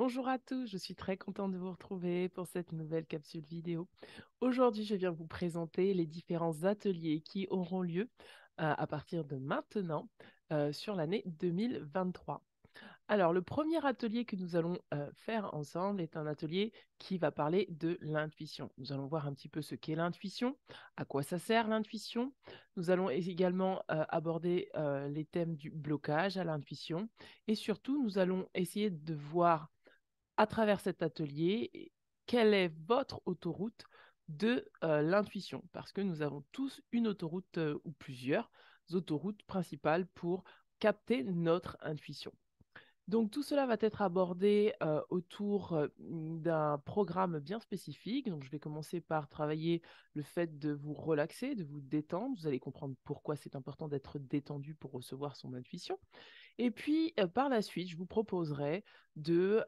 Bonjour à tous, je suis très contente de vous retrouver pour cette nouvelle capsule vidéo. Aujourd'hui, je viens vous présenter les différents ateliers qui auront lieu à partir de maintenant sur l'année 2023. Alors, le premier atelier que nous allons faire ensemble est un atelier qui va parler de l'intuition. Nous allons voir un petit peu ce qu'est l'intuition, à quoi ça sert l'intuition. Nous allons également aborder les thèmes du blocage à l'intuition et surtout, nous allons essayer de voir à travers cet atelier quelle est votre autoroute de l'intuition, parce que nous avons tous une autoroute ou plusieurs autoroutes principales pour capter notre intuition. Donc tout cela va être abordé autour d'un programme bien spécifique. Donc je vais commencer par travailler le fait de vous relaxer, de vous détendre. Vous allez comprendre pourquoi c'est important d'être détendu pour recevoir son intuition. Et puis par la suite, je vous proposerai de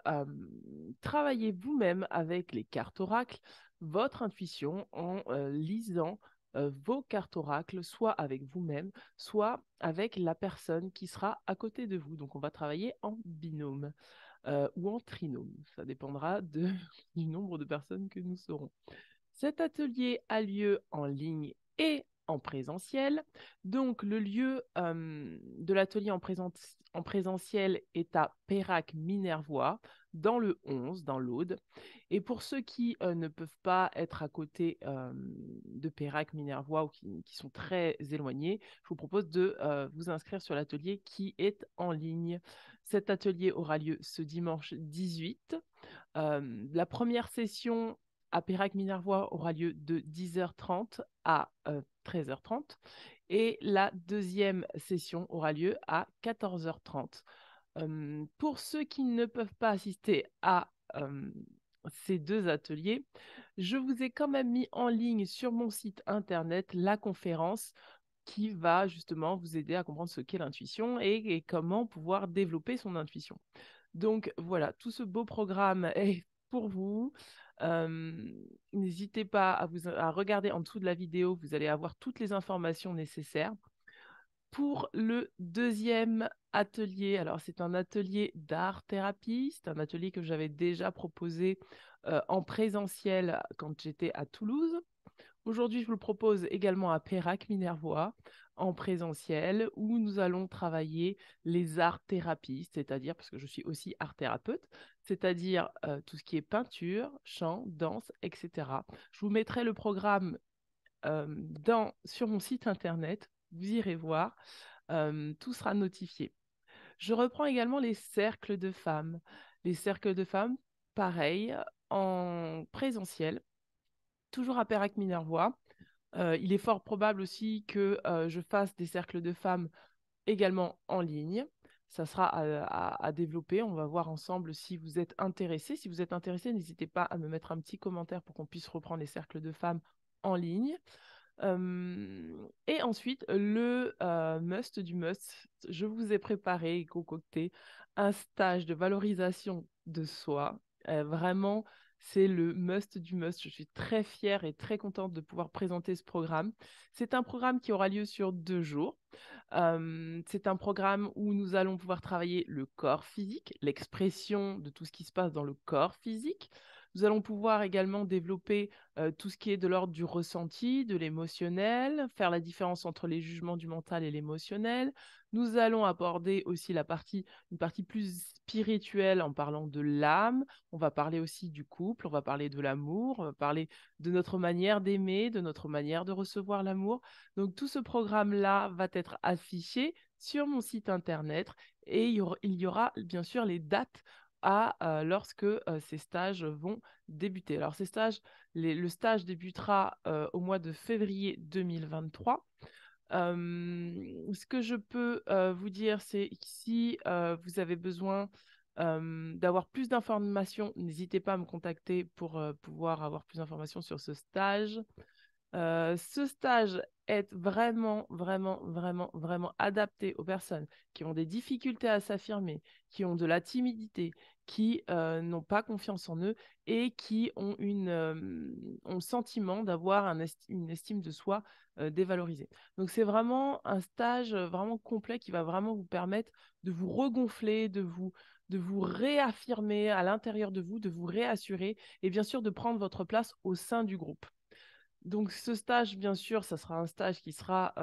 travailler vous-même avec les cartes oracles, votre intuition en lisant vos cartes oracles, soit avec vous-même, soit avec la personne qui sera à côté de vous. Donc, on va travailler en binôme ou en trinôme. Ça dépendra du nombre de personnes que nous serons. Cet atelier a lieu en ligne et en présentiel. Donc, le lieu de l'atelier en présentiel est à Pérac-Minervois, dans le 11, dans l'Aude. Et pour ceux qui ne peuvent pas être à côté de Pérac-Minervois ou qui sont très éloignés, je vous propose de vous inscrire sur l'atelier qui est en ligne. Cet atelier aura lieu ce dimanche 18. La première session à Pérac-Minervois aura lieu de 10h30 à 13h30 et la deuxième session aura lieu à 14h30. Pour ceux qui ne peuvent pas assister à ces deux ateliers, je vous ai quand même mis en ligne sur mon site internet la conférence qui va justement vous aider à comprendre ce qu'est l'intuition et comment pouvoir développer son intuition. Donc voilà, tout ce beau programme est pour vous. N'hésitez pas à regarder en dessous de la vidéo, vous allez avoir toutes les informations nécessaires. Pour le deuxième atelier, alors c'est un atelier d'art-thérapie, c'est un atelier que j'avais déjà proposé en présentiel quand j'étais à Toulouse. Aujourd'hui, je vous le propose également à Pérac-Minervois en présentiel où nous allons travailler les arts thérapies, c'est-à-dire, parce que je suis aussi art thérapeute, c'est-à-dire tout ce qui est peinture, chant, danse, etc. Je vous mettrai le programme sur mon site internet, vous irez voir, tout sera notifié. Je reprends également les cercles de femmes. Les cercles de femmes, pareil, en présentiel, toujours à Pérac-Minervois. Il est fort probable aussi que je fasse des cercles de femmes également en ligne. Ça sera à développer. On va voir ensemble si vous êtes intéressés. Si vous êtes intéressés, n'hésitez pas à me mettre un petit commentaire pour qu'on puisse reprendre les cercles de femmes en ligne. Et ensuite, le must du must, je vous ai préparé et concocté un stage de valorisation de soi. Vraiment, c'est le must du must. Je suis très fière et très contente de pouvoir présenter ce programme. C'est un programme qui aura lieu sur 2 jours. C'est un programme où nous allons pouvoir travailler le corps physique, l'expression de tout ce qui se passe dans le corps physique. Nous allons pouvoir également développer tout ce qui est de l'ordre du ressenti, de l'émotionnel, faire la différence entre les jugements du mental et l'émotionnel. Nous allons aborder aussi une partie plus spirituelle en parlant de l'âme. On va parler aussi du couple, on va parler de l'amour, on va parler de notre manière d'aimer, de notre manière de recevoir l'amour. Donc tout ce programme-là va être affiché sur mon site internet et il y aura bien sûr les dates lorsque ces stages vont débuter. Alors le stage débutera au mois de février 2023. Ce que je peux vous dire, c'est que si vous avez besoin d'avoir plus d'informations, n'hésitez pas à me contacter pour pouvoir avoir plus d'informations sur ce stage. Ce stage est vraiment, vraiment, vraiment, vraiment adapté aux personnes qui ont des difficultés à s'affirmer, qui ont de la timidité, qui n'ont pas confiance en eux et qui ont ont le sentiment d'avoir une estime de soi dévalorisée. Donc c'est vraiment un stage vraiment complet qui va vraiment vous permettre de vous regonfler, de vous réaffirmer à l'intérieur de vous, de vous réassurer et bien sûr de prendre votre place au sein du groupe. Donc ce stage, bien sûr, ça sera un stage qui sera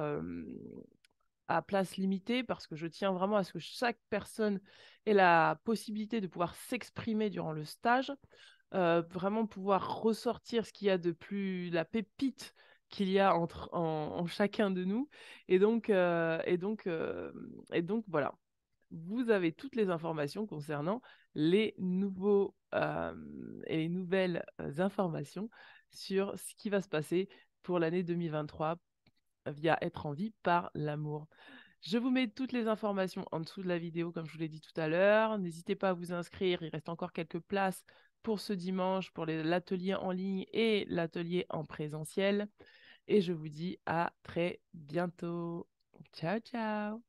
à place limitée parce que je tiens vraiment à ce que chaque personne ait la possibilité de pouvoir s'exprimer durant le stage, vraiment pouvoir ressortir ce qu'il y a de plus, la pépite qu'il y a en chacun de nous. Et donc, voilà, vous avez toutes les informations concernant les nouveaux et les nouvelles informations sur ce qui va se passer pour l'année 2023 via Être en vie par l'amour. Je vous mets toutes les informations en dessous de la vidéo, comme je vous l'ai dit tout à l'heure. N'hésitez pas à vous inscrire. Il reste encore quelques places pour ce dimanche, pour l'atelier en ligne et l'atelier en présentiel. Et je vous dis à très bientôt. Ciao, ciao